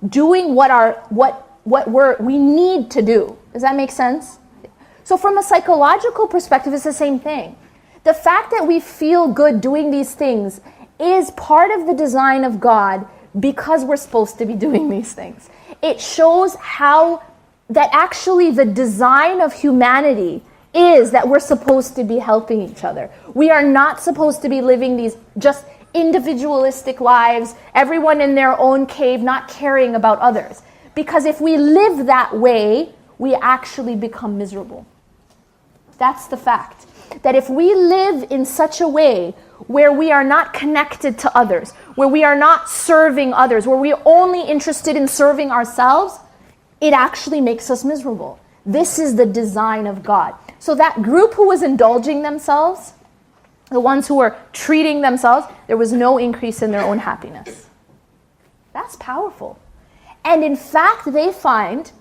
doing what we need to do. Does that make sense? So from a psychological perspective, it's the same thing. The fact that we feel good doing these things is part of the design of God because we're supposed to be doing these things. It shows how that actually the design of humanity is that we're supposed to be helping each other. We are not supposed to be living these just individualistic lives, everyone in their own cave, not caring about others. Because if we live that way, we actually become miserable. That's the fact. That if we live in such a way where we are not connected to others, where we are not serving others, where we are only interested in serving ourselves, it actually makes us miserable. This is the design of God. So that group who was indulging themselves, the ones who were treating themselves, there was no increase in their own happiness. That's powerful. And in fact, they find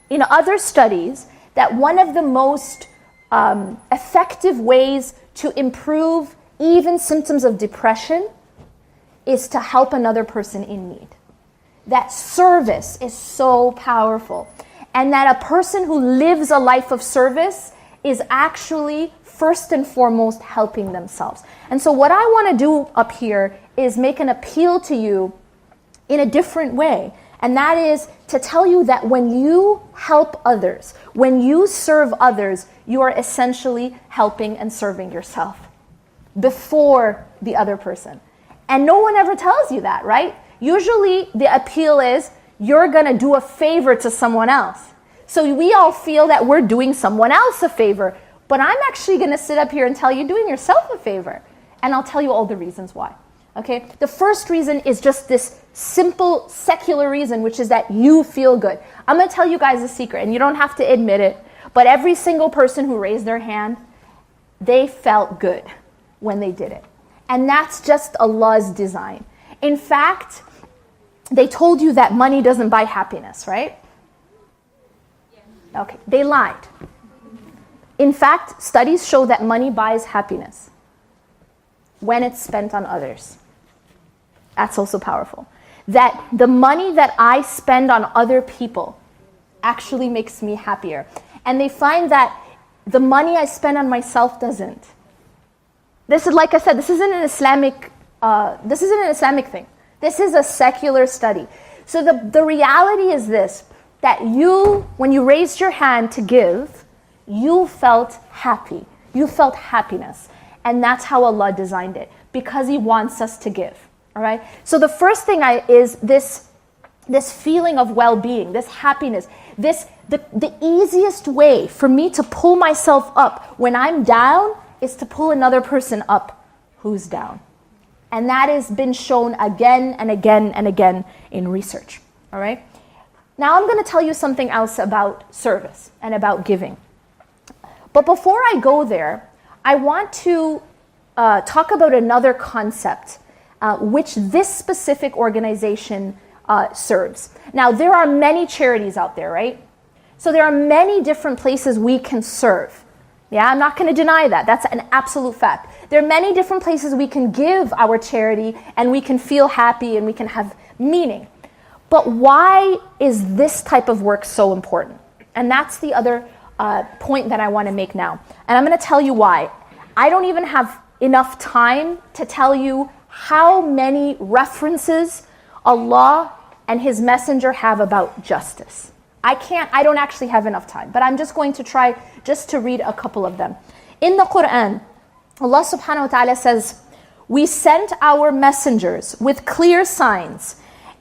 in other studies that one of the most effective ways to improve even symptoms of depression is to help another person in need. That service is so powerful. And that a person who lives a life of service is actually first and foremost helping themselves. And so what I want to do up here is make an appeal to you in a different way. And that is to tell you that when you help others, when you serve others, you are essentially helping and serving yourself before the other person. And no one ever tells you that, right? Usually the appeal is you're going to do a favor to someone else. So we all feel that we're doing someone else a favor. But I'm actually going to sit up here and tell you doing yourself a favor. And I'll tell you all the reasons why. Okay? The first reason is just this simple secular reason, which is that you feel good. I'm going to tell you guys a secret, and you don't have to admit it, but every single person who raised their hand, they felt good when they did it. And that's just Allah's design. In fact, they told you that money doesn't buy happiness, right? Okay, they lied. In fact, studies show that money buys happiness when it's spent on others. That's also powerful. That the money that I spend on other people actually makes me happier. And they find that the money I spend on myself doesn't. This is, like I said, this isn't an Islamic thing. This is a secular study. So the reality is this, that you, when you raised your hand to give, you felt happy. You felt happiness. And that's how Allah designed it, because He wants us to give. All right? So the first thing is this feeling of well-being, this happiness, the easiest way for me to pull myself up when I'm down is to pull another person up who's down. And that has been shown again and again and again in research. All right? Now I'm going to tell you something else about service and about giving. But before I go there, I want to talk about another concept which this specific organization serves. Now, there are many charities out there, right? So there are many different places we can serve. Yeah, I'm not going to deny that. That's an absolute fact. There are many different places we can give our charity and we can feel happy and we can have meaning. But why is this type of work so important? And that's the other point that I want to make now. And I'm going to tell you why. I don't even have enough time to tell you how many references Allah and His Messenger have about justice. I don't actually have enough time, but I'm just going to try just to read a couple of them. In the Quran, Allah subhanahu wa ta'ala says, "We sent our messengers with clear signs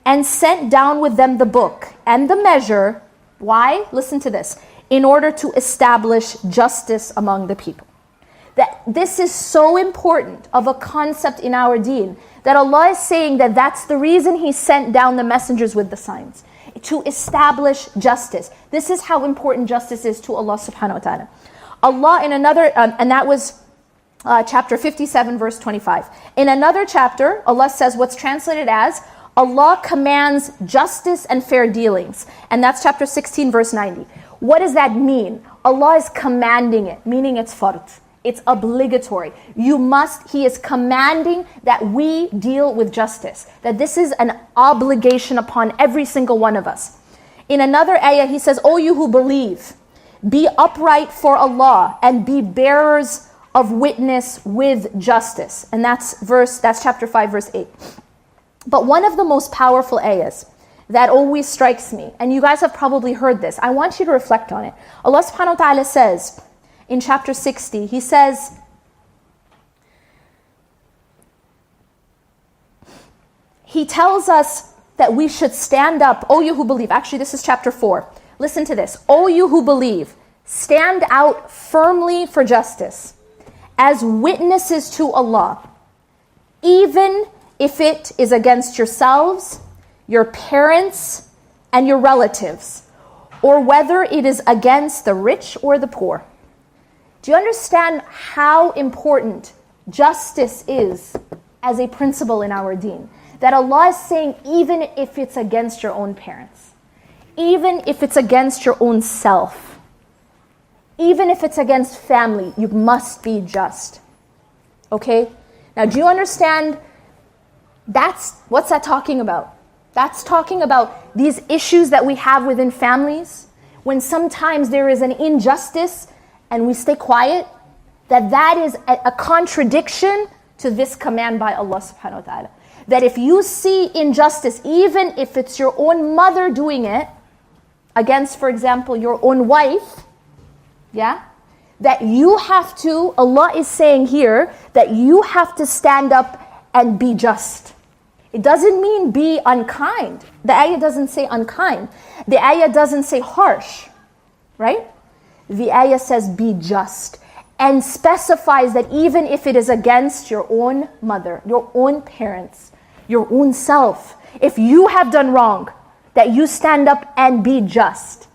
and sent down with them the book and the measure." Why? Listen to this. "In order to establish justice among the people." That this is so important of a concept in our deen, that Allah is saying that that's the reason He sent down the messengers with the signs, to establish justice. This is how important justice is to Allah subhanahu wa ta'ala. Allah in another, and that was chapter 57 verse 25. In another chapter, Allah says what's translated as, Allah commands justice and fair dealings. And that's chapter 16 verse 90. What does that mean? Allah is commanding it, meaning it's fard. It's obligatory. He is commanding that we deal with justice. That this is an obligation upon every single one of us. In another ayah, he says, O you who believe, be upright for Allah and be bearers of witness with justice. And that's chapter 5, verse 8. But one of the most powerful ayahs that always strikes me, and you guys have probably heard this, I want you to reflect on it. Allah subhanahu wa ta'ala says, in chapter 60, he says, he tells us that we should stand up, O you who believe. Actually, this is chapter 4. Listen to this. O you who believe, stand out firmly for justice as witnesses to Allah, even if it is against yourselves, your parents, and your relatives, or whether it is against the rich or the poor. Do you understand how important justice is as a principle in our deen? That Allah is saying, even if it's against your own parents, even if it's against your own self, even if it's against family, you must be just. Okay? Now, do you understand? What's that talking about? That's talking about these issues that we have within families, when sometimes there is an injustice and we stay quiet, that is a contradiction to this command by Allah subhanahu wa ta'ala. That if you see injustice, even if it's your own mother doing it, against, for example, your own wife, that you have to, Allah is saying here, that you have to stand up and be just. It doesn't mean be unkind. The ayah doesn't say unkind. The ayah doesn't say harsh, right? The ayah says be just, and specifies that even if it is against your own mother, your own parents, your own self, if you have done wrong, that you stand up and be just,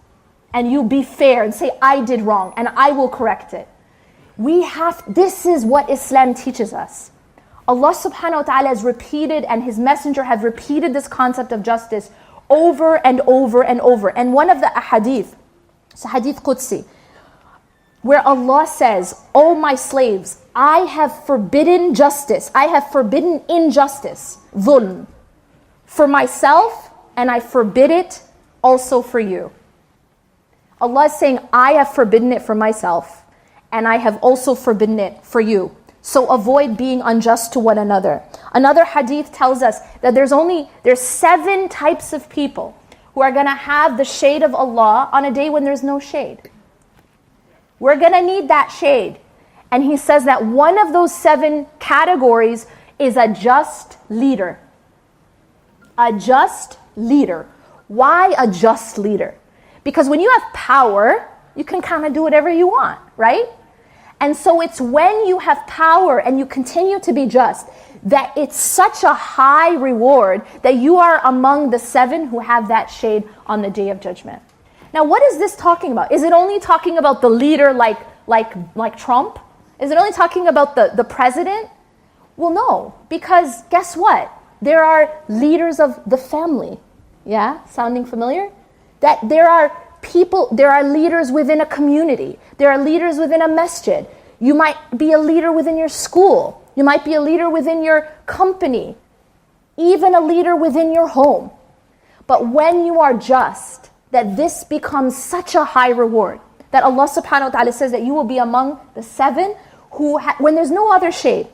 and you be fair and say, I did wrong, and I will correct it. This is what Islam teaches us. Allah subhanahu wa ta'ala has repeated, and His Messenger have repeated this concept of justice over and over and over. And one of the ahadith, it's a hadith Qudsi, where Allah says, O my slaves, I have forbidden justice, I have forbidden injustice, dhulm, for myself, and I forbid it also for you. Allah is saying, I have forbidden it for myself, and I have also forbidden it for you. So avoid being unjust to one another. Another hadith tells us that there's 7 types of people who are going to have the shade of Allah on a day when there's no shade. We're going to need that shade. And he says that one of those 7 categories is a just leader. A just leader. Why a just leader? Because when you have power, you can kind of do whatever you want, right? And so it's when you have power and you continue to be just, that it's such a high reward that you are among the 7 who have that shade on the day of judgment. Now, what is this talking about? Is it only talking about the leader like Trump? Is it only talking about the president? Well, no, because guess what? There are leaders of the family. Yeah, sounding familiar? That there are leaders within a community. There are leaders within a masjid. You might be a leader within your school. You might be a leader within your company. Even a leader within your home. But when you are just, that this becomes such a high reward. That Allah subhanahu wa ta'ala says that you will be among the 7 who, when there's no other shade.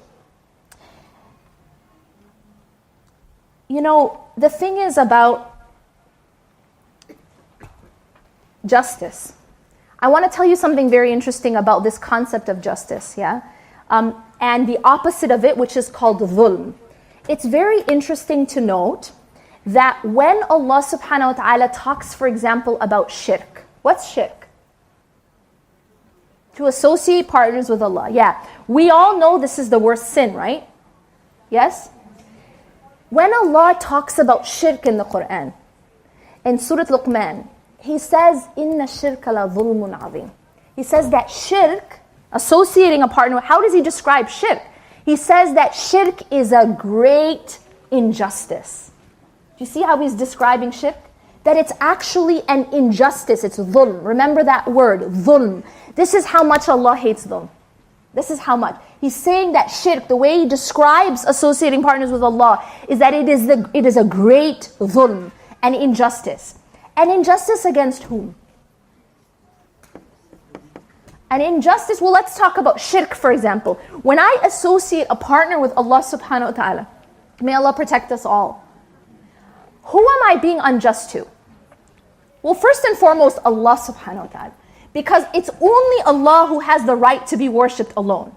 You know, the thing is about justice. I want to tell you something very interesting about this concept of justice, and the opposite of it, which is called dhulm. It's very interesting to note that when Allah subhanahu wa ta'ala talks, for example, about shirk. What's shirk? To associate partners with Allah. Yeah, we all know this is the worst sin, right? Yes? When Allah talks about shirk in the Quran, in Surah Luqman, He says, "Inna shirka la dhulmun azim." He says that shirk, associating a partner, how does He describe shirk? He says that shirk is a great injustice. Do you see how He's describing shirk? That it's actually an injustice, it's dhulm. Remember that word, dhulm. This is how much Allah hates dhulm. This is how much. He's saying that shirk, the way he describes associating partners with Allah, is that it is a great dhulm, an injustice. An injustice against whom? An injustice, well, let's talk about shirk, for example. When I associate a partner with Allah subhanahu wa ta'ala, may Allah protect us all. Who am I being unjust to? Well, first and foremost, Allah subhanahu wa ta'ala. Because it's only Allah who has the right to be worshipped alone.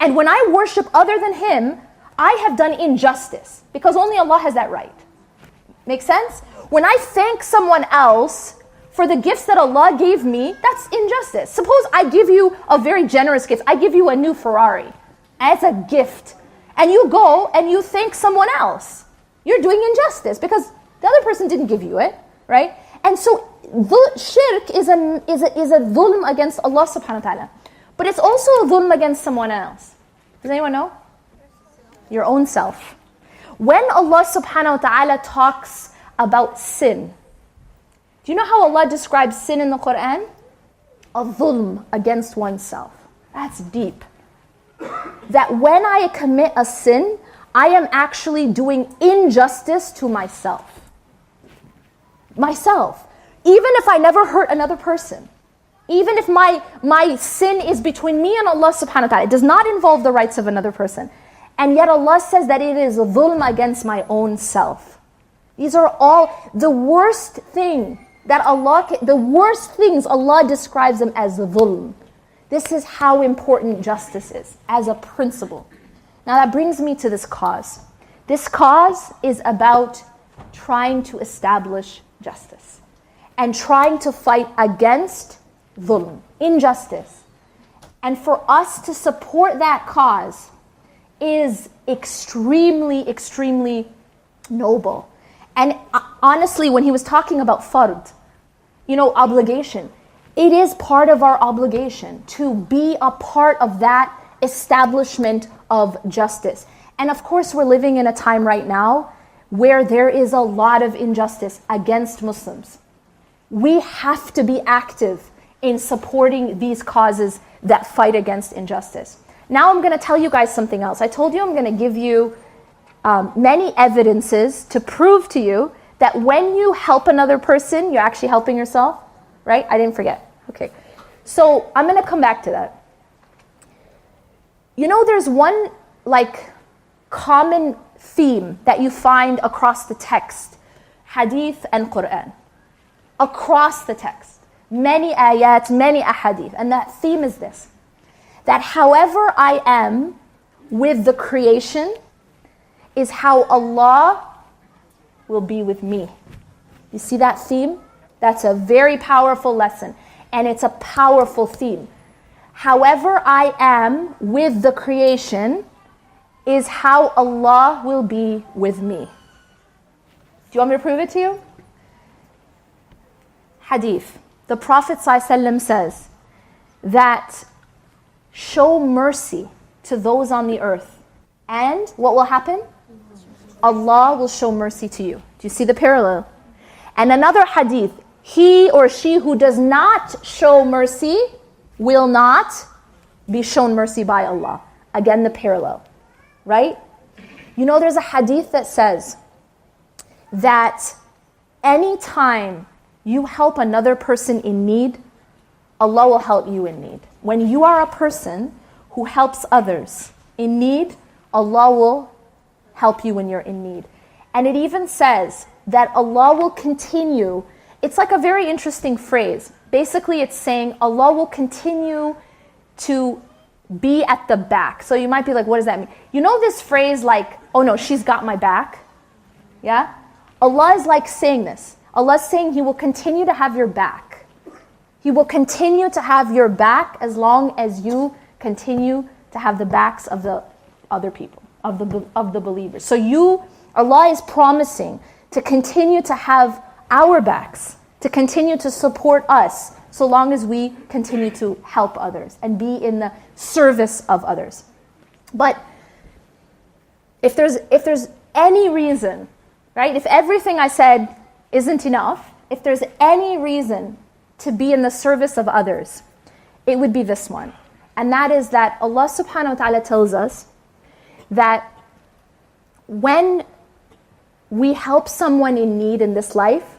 And when I worship other than Him, I have done injustice. Because only Allah has that right. Make sense? When I thank someone else for the gifts that Allah gave me, that's injustice. Suppose I give you a very generous gift. I give you a new Ferrari as a gift. And you go and you thank someone else. You're doing injustice because the other person didn't give you it, right? And so shirk is a dhulm against Allah subhanahu wa ta'ala. But it's also a dhulm against someone else. Does anyone know? Your own self. When Allah subhanahu wa ta'ala talks about sin, do you know how Allah describes sin in the Quran? A dhulm against oneself. That's deep. That when I commit a sin, I am actually doing injustice to myself. Myself. Even if I never hurt another person. Even if my sin is between me and Allah subhanahu wa ta'ala. It does not involve the rights of another person. And yet Allah says that it is a dhulm against my own self. These are all the worst thing that the worst things Allah describes them as dhulm. This is how important justice is as a principle. Now that brings me to this cause. This cause is about trying to establish justice and trying to fight against dhulm, injustice. And for us to support that cause is extremely, extremely noble. And honestly, when he was talking about fard, obligation, it is part of our obligation to be a part of that establishment of justice. And of course, we're living in a time right now where there is a lot of injustice against Muslims. We have to be active in supporting these causes that fight against injustice. Now I'm going to tell you guys something else. I told you I'm going to give you many evidences to prove to you that when you help another person, you're actually helping yourself, right? I didn't forget. Okay. So I'm going to come back to that. There's one common theme that you find across the text, hadith and Quran. Across the text. Many ayat, many ahadith. And that theme is this. That however I am with the creation is how Allah will be with me. You see that theme? That's a very powerful lesson. And it's a powerful theme. However I am with the creation is how Allah will be with me. Do you want me to prove it to you? Hadith. The Prophet ﷺ says that show mercy to those on the earth. And what will happen? Allah will show mercy to you. Do you see the parallel? And another hadith, he or she who does not show mercy will not be shown mercy by Allah. Again, the parallel, right? There's a hadith that says that anytime you help another person in need, Allah will help you in need. When you are a person who helps others in need, Allah will help you when you're in need. And it even says that Allah will continue. It's like a very interesting phrase. Basically, it's saying Allah will continue to be at the back. So you might be like, what does that mean? This phrase oh no, she's got my back? Yeah? Allah is saying this. Allah is saying He will continue to have your back. He will continue to have your back as long as you continue to have the backs of the other people, of the believers. So Allah is promising to continue to have our backs, to continue to support us, so long as we continue to help others and be in the service of others. But if there's any reason, right? If everything I said isn't enough, if there's any reason to be in the service of others, it would be this one. And that is that Allah subhanahu wa ta'ala tells us that when we help someone in need in this life,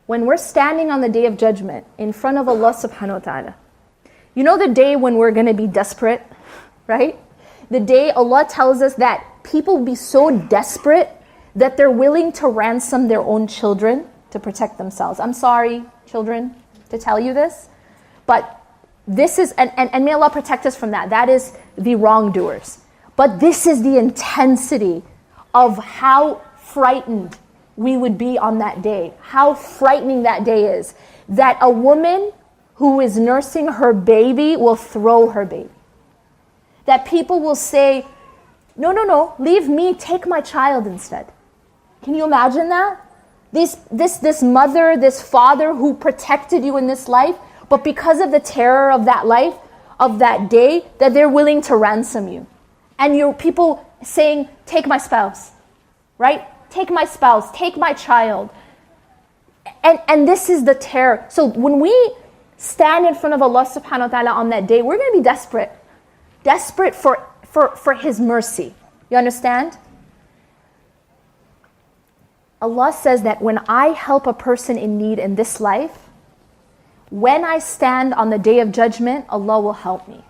when we're standing on the day of judgment in front of Allah subhanahu wa ta'ala, you know the day when we're going to be desperate, right? The day Allah tells us that people will be so desperate that they're willing to ransom their own children to protect themselves. I'm sorry, children, to tell you this, but this is, and may Allah protect us from that. That is the wrongdoers. But this is the intensity of how frightened we would be on that day. How frightening that day is. That a woman who is nursing her baby will throw her baby. That people will say, no, leave me, take my child instead. Can you imagine that? This mother, this father who protected you in this life, but because of the terror of that life, of that day, that they're willing to ransom you. And you're people saying, take my spouse, right? Take my spouse, take my child. And this is the terror. So when we stand in front of Allah subhanahu wa ta'ala on that day, we're going to be desperate. Desperate for His mercy. You understand? Allah says that when I help a person in need in this life, when I stand on the day of judgment, Allah will help me.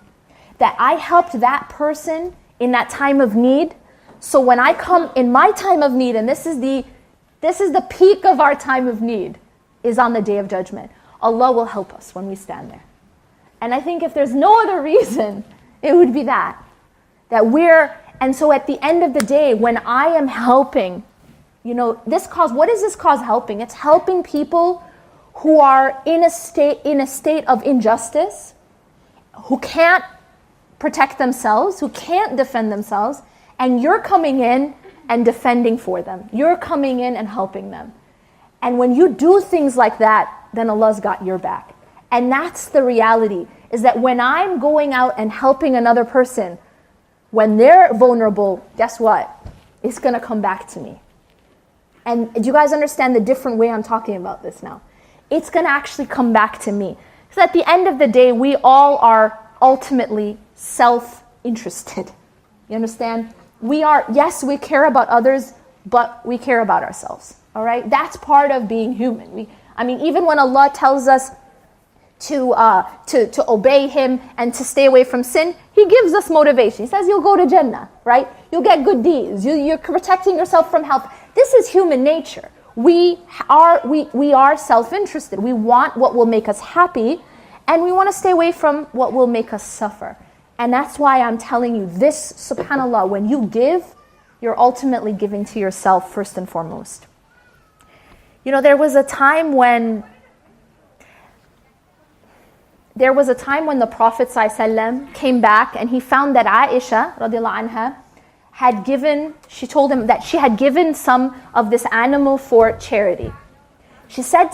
That I helped that person in that time of need. So when I come in my time of need, and this is the peak of our time of need, is on the day of judgment. Allah will help us when we stand there. And I think if there's no other reason, it would be that and so at the end of the day, when I am helping, this cause, what is this cause helping? It's helping people who are in a state of injustice, who can't protect themselves, who can't defend themselves, and you're coming in and defending for them. You're coming in and helping them. And when you do things like that, then Allah's got your back. And that's the reality, is that when I'm going out and helping another person, when they're vulnerable, guess what? It's going to come back to me. And do you guys understand the different way I'm talking about this now? It's going to actually come back to me. Because at the end of the day, we all are ultimately self-interested. You understand? Yes, we care about others, but we care about ourselves. All right? That's part of being human. Even when Allah tells us to obey Him and to stay away from sin, He gives us motivation. He says you'll go to Jannah, right? You'll get good deeds. You're protecting yourself from hell. This is human nature. We are self-interested. We want what will make us happy, and we want to stay away from what will make us suffer. And that's why I'm telling you this, subhanAllah, when you give, you're ultimately giving to yourself first and foremost. There was a time when the Prophet ﷺ came back and he found that Aisha radiallahu anha she told him that she had given some of this animal for charity. She said to